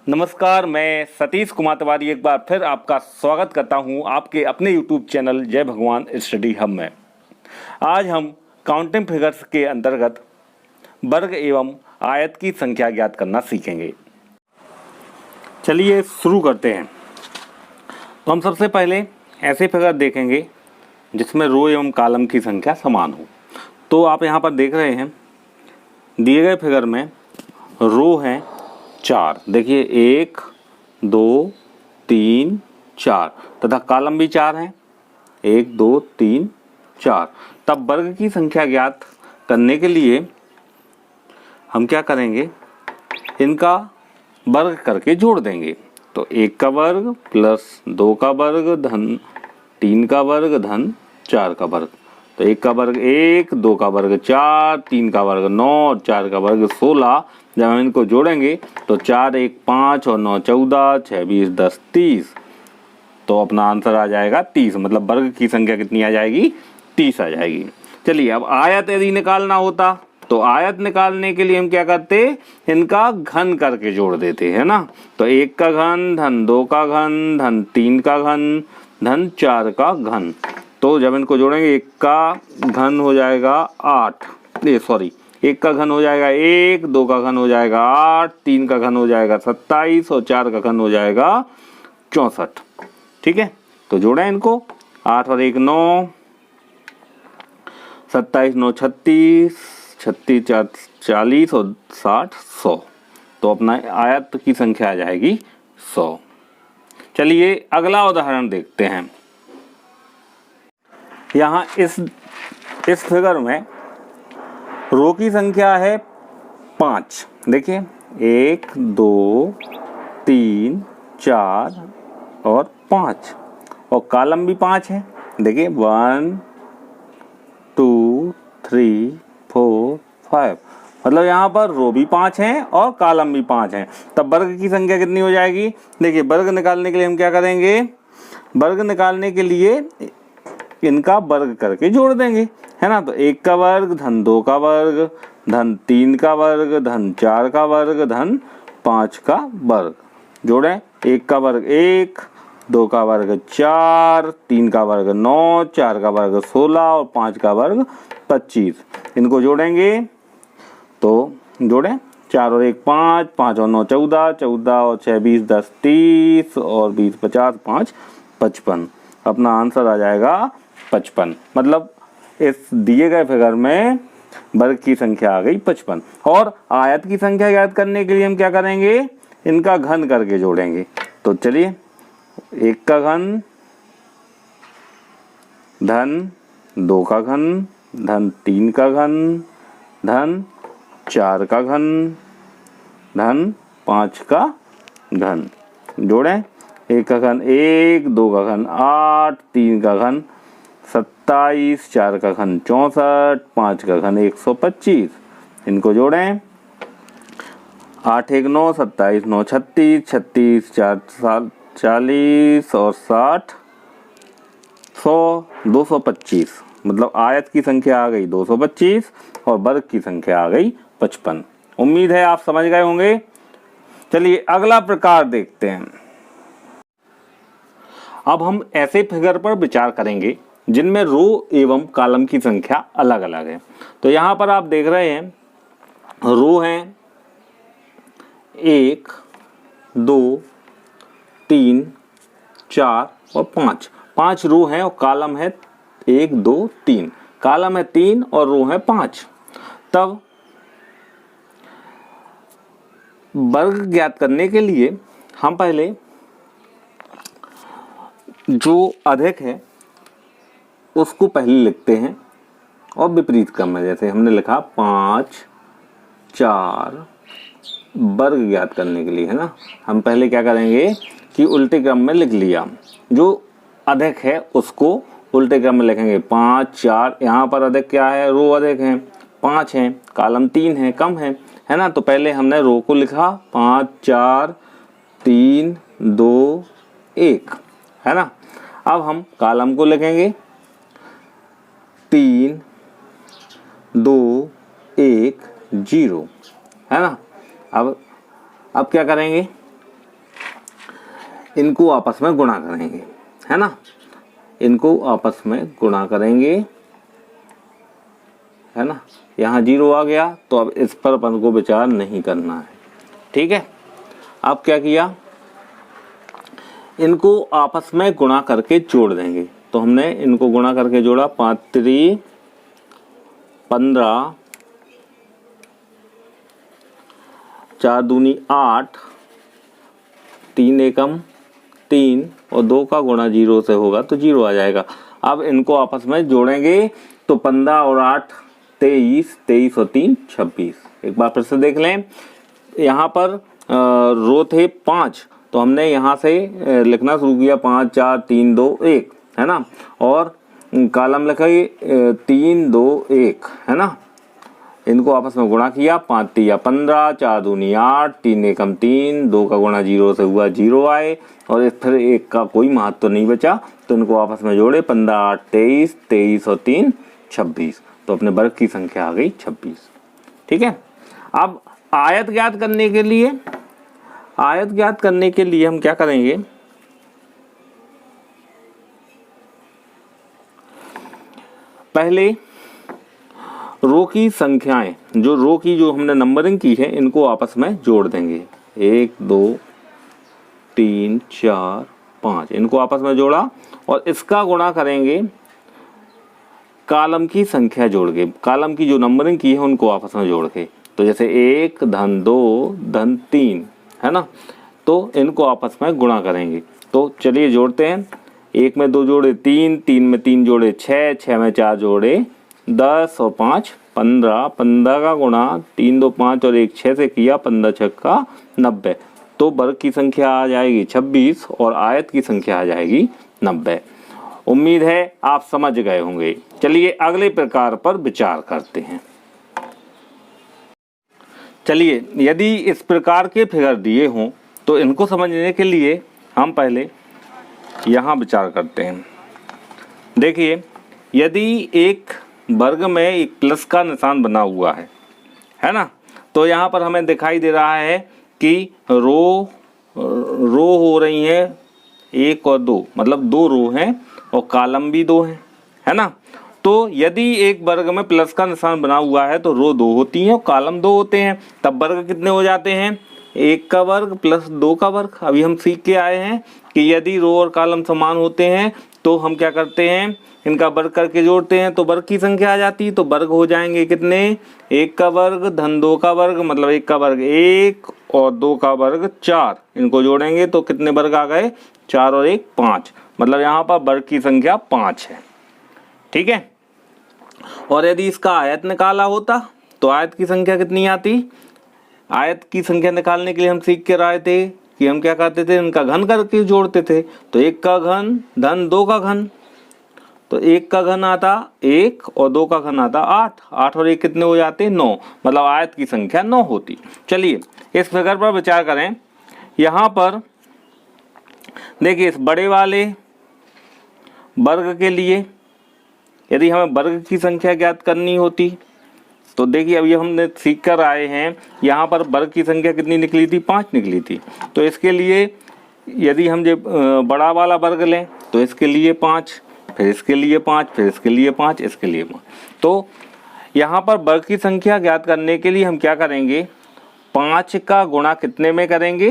नमस्कार, मैं सतीश कुमार तिवारी एक बार फिर आपका स्वागत करता हूं आपके अपने YouTube चैनल जय भगवान स्टडी हब में। आज हम काउंटिंग फिगर्स के अंतर्गत वर्ग एवं आयत की संख्या ज्ञात करना सीखेंगे। चलिए शुरू करते हैं। तो हम सबसे पहले ऐसे फिगर देखेंगे जिसमें रो एवं कॉलम की संख्या समान हो। तो आप यहाँ पर देख रहे हैं दिए गए फिगर में रो है 4, देखिए 1 2 3 4 तथा कॉलम भी 4 हैं, 1 2 3 4। तब वर्ग की संख्या ज्ञात करने के लिए हम क्या करेंगे, इनका वर्ग करके जोड़ देंगे। तो 1 का वर्ग प्लस 2 का वर्ग धन 3 का वर्ग धन 4 का वर्ग। तो 1 का वर्ग 1, 2 का वर्ग 4, 3 का वर्ग 9 और 4 का वर्ग 16। जब हम इनको जोड़ेंगे तो 4 1 5 और 9 14, 6 20 10 30। तो अपना आंसर आ जाएगा 30। मतलब वर्ग की संख्या कितनी आ जाएगी, 30 आ जाएगी। चलिए अब आयत यदि निकालना होता तो आयत निकालने के लिए हम क्या करते, इनका घन करके जोड़ देते है ना। तो 1 का घन धन 2 का घन धन 3 का घन धन 4 का घन। तो जब इनको जोड़ेंगे 1 का घन हो जाएगा 8, 1 का घन हो जाएगा 1, 2 का घन हो जाएगा 8, 3 का घन हो जाएगा 27 और 4 का घन हो जाएगा 64। ठीक है, तो जोड़ें इनको। 8 और 1 9, 27 9 36, 36 4 40 और 60 100। तो अपना आयत की संख्या आ जाएगी 100। चलिए अगला उदाहरण देखते हैं। यहाँ इस फिगर में रो की संख्या है 5। देखिए 1 2 3 4 और 5 और कॉलम भी 5 है। देखिए 1 2 3 4 5। मतलब यहाँ पर रो भी 5 हैं और कॉलम भी 5 हैं। तब वर्ग की संख्या कितनी हो जाएगी। देखिए वर्ग निकालने के लिए हम क्या करेंगे, वर्ग निकालने के लिए इनका वर्ग करके जोड़ देंगे, है ना। तो 1 का वर्ग धन 2 का वर्ग धन 3 का वर्ग धन 4 का वर्ग धन 5 का वर्ग। जोड़ें 1 का वर्ग 1, 2 का वर्ग 4, 3 का वर्ग 9, 4 का वर्ग 16 और 5 का वर्ग 25। इनको जोड़ेंगे तो जोड़ें 4 और 1 5, 5 और 9 14, 14 और 6 20 10 30 और 20 50, 5 55। अपना आंसर आ जाएगा 55। मतलब इस दिए गए फिगर में वर्ग की संख्या आ गई 55। और आयत की संख्या ज्ञात करने के लिए हम क्या करेंगे, इनका घन करके जोड़ेंगे। तो चलिए 1 का घन धन 2 का घन धन 3 का घन धन 4 का घन धन 5 का घन। जोड़ें 1 का घन 1, 2 का घन 8, 3 का घन 27, 4 का घन 64, 5 का घन 125। इनको जोड़ें 8 1 9, 27 9 36, 36 4 40 और 60 100 225। मतलब आयत की संख्या आ गई 225 और वर्ग की संख्या आ गई 55। उम्मीद है आप समझ गए होंगे। चलिए अगला प्रकार देखते हैं। अब हम ऐसे फिगर पर विचार करेंगे जिनमें रो एवं कॉलम की संख्या अलग अलग है। तो यहाँ पर आप देख रहे हैं रो हैं 1 2 3 4 और 5। 5 रो हैं और कॉलम है 1 2 3। कॉलम है 3 और रो है 5। तब वर्ग ज्ञात करने के लिए हम पहले जो अधिक है उसको पहले लिखते हैं और विपरीत क्रम में, जैसे हमने लिखा 5 4। वर्ग ज्ञात करने के लिए, है ना, हम पहले क्या करेंगे कि उल्टे क्रम में लिख लिया। जो अधिक है उसको उल्टे क्रम में लिखेंगे 5 4। यहाँ पर अधिक क्या है, रो अधिक है 5 है, कॉलम 3 है, कम है ना। तो पहले हमने रो को लिखा 5 4 3 2 1, है ना। अब हम कॉलम को लिखेंगे 3 2 1 0, है ना। अब क्या करेंगे, इनको आपस में गुणा करेंगे, है ना, इनको आपस में गुणा करेंगे, है ना। यहाँ 0 आ गया तो अब इस पर अपन को विचार नहीं करना है, ठीक है। अब क्या किया, इनको आपस में गुणा करके जोड़ देंगे। तो हमने इनको गुणा करके जोड़ा, 5 3 15, 4 दूनी 8, 3 एकम 3 और 2 का गुणा 0 से होगा तो 0 आ जाएगा। अब इनको आपस में जोड़ेंगे तो 15 और 8 23, 23 और 3 26। एक बार फिर से देख लें, यहाँ पर रो थे 5, तो हमने यहाँ से लिखना शुरू किया 5 4 3 2 1, है ना, और कॉलम लिखा 3 2 1, है ना। इनको आपस में गुणा किया, 5 3 15, 4 दूनी 8, 3 एकम 3, 2 का गुणा 0 से हुआ 0 आए, और फिर 1 का कोई महत्व तो नहीं बचा, तो इनको आपस में जोड़े, 15 8 23, 23 और 3 26, तो अपने वर्ग की संख्या आ गई 26, ठीक है। अब आयत ज्ञात करने के लिए हम क्या करेंगे, पहले रो की संख्याएं, जो हमने नंबरिंग की है, इनको आपस में जोड़ देंगे। 1 2 3 4 5, इनको आपस में जोड़ा और इसका गुणा करेंगे कॉलम की संख्या जोड़ के, कॉलम की जो नंबरिंग की है उनको आपस में जोड़ के। तो जैसे 1 धन 2 धन 3, है ना, तो इनको आपस में गुणा करेंगे। तो चलिए जोड़ते हैं, 1 में 2 जोड़े 3, 3 में 3 जोड़े 6, 6 में 4 जोड़े 10 और 5 15, 15 का गुणा 3 2 5 और 1 6 से किया, 15 6 का 90, तो वर्ग की संख्या आ जाएगी 26 और आयत की संख्या आ जाएगी 90। उम्मीद है आप समझ गए होंगे। चलिए अगले प्रकार पर विचार करते हैं। चलिए, यदि इस प्रकार के फिगर दिए हों तो इनको समझने के लिए हम पहले यहाँ विचार करते हैं। देखिए, यदि एक वर्ग में एक प्लस का निशान बना हुआ है ना, तो यहाँ पर हमें दिखाई दे रहा है कि रो हो रही है 1 और 2, मतलब 2 रो हैं और कॉलम भी 2 हैं, है ना। तो यदि एक वर्ग में प्लस का निशान बना हुआ है तो रो 2 होती हैं और कॉलम 2 होते हैं, तब वर्ग कितने हो जाते हैं, 1 का वर्ग प्लस 2 का वर्ग। अभी हम सीख के आए हैं कि यदि रो और कॉलम समान होते हैं तो हम क्या करते हैं, इनका वर्ग करके जोड़ते हैं तो वर्ग की संख्या आ जाती है। तो वर्ग हो जाएंगे कितने, 1 का वर्ग धन 2 का वर्ग, मतलब 1 का वर्ग 1 और 2 का वर्ग 4, इनको जोड़ेंगे तो कितने वर्ग आ गए, 4 और 1 5, मतलब यहाँ पर वर्ग की संख्या 5 है, ठीक है। और यदि इसका आयत निकाला होता तो आयत की संख्या कितनी आती, आयत की संख्या निकालने के लिए हम सीख के रहे थे कि हम क्या करते थे, इनका घन करके जोड़ते थे। तो 1 का घन धन 2 का घन, तो 1 का घन आता 1 और 2 का घन आता 8, 8 और 1 कितने हो जाते 9, मतलब आयत की संख्या 9 होती। चलिए इस फिगर पर विचार करें। यहाँ पर देखिए, इस बड़े वाले वर्ग के लिए यदि हमें वर्ग की संख्या ज्ञात करनी होती तो देखिए, अभी हमने सीख कर आए हैं, यहाँ पर वर्ग की संख्या कितनी निकली थी, 5 निकली थी। तो इसके लिए यदि हम जो बड़ा वाला वर्ग लें तो इसके लिए 5, फिर इसके लिए 5, फिर इसके लिए 5, इसके लिए 5। तो यहाँ पर वर्ग की संख्या ज्ञात करने के लिए हम क्या करेंगे, 5 का गुणा कितने में करेंगे,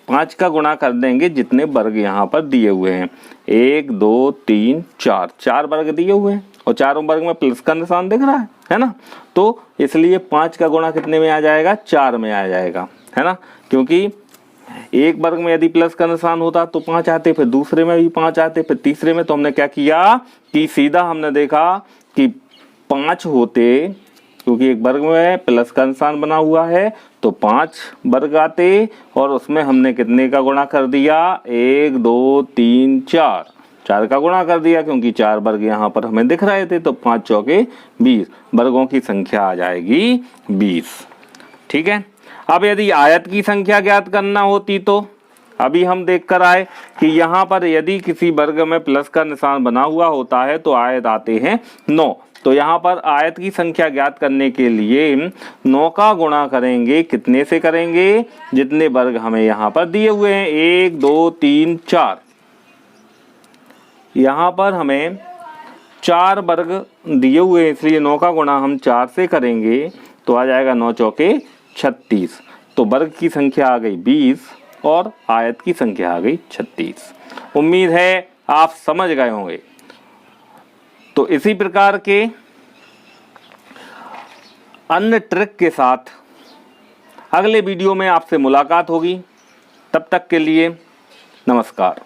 5 का गुणा कर देंगे जितने वर्ग यहाँ पर दिए हुए हैं, 1 2 3 4, 4 वर्ग दिए हुए हैं और चारों वर्ग में प्लस का निशान दिख रहा है ना। तो इसलिए 5 का गुणा कितने में आ जाएगा, 4 में आ जाएगा, है ना। क्योंकि एक वर्ग में यदि प्लस का निशान होता तो 5 आते, फिर दूसरे में भी 5 आते, फिर तीसरे में। तो हमने क्या किया कि सीधा हमने देखा कि 5 होते, क्योंकि एक वर्ग में प्लस का निशान बना हुआ है तो 5 वर्ग आते और उसमें हमने कितने का गुणा कर दिया, 1 2 3 4, 4 का गुणा कर दिया, क्योंकि 4 वर्ग यहाँ पर हमें दिख रहे थे। तो 5 चौके 20, वर्गों की संख्या आ जाएगी 20, ठीक है। अब यदि आयत की संख्या ज्ञात करना होती तो अभी हम देख कर आए कि यहाँ पर यदि किसी वर्ग में प्लस का निशान बना हुआ होता है तो आयत आते हैं 9। तो यहाँ पर आयत की संख्या ज्ञात करने के लिए 9 का गुणा करेंगे, कितने से करेंगे, जितने वर्ग हमें यहाँ पर दिए हुए हैं, 1 2 3 4। यहाँ पर हमें 4 वर्ग दिए हुए हैं, इसलिए 9 का गुणा हम 4 से करेंगे तो आ जाएगा 9 चौके 36। तो वर्ग की संख्या आ गई 20 और आयत की संख्या आ गई 36। उम्मीद है आप समझ गए होंगे। तो इसी प्रकार के अन्य ट्रिक के साथ अगले वीडियो में आपसे मुलाकात होगी। तब तक के लिए नमस्कार।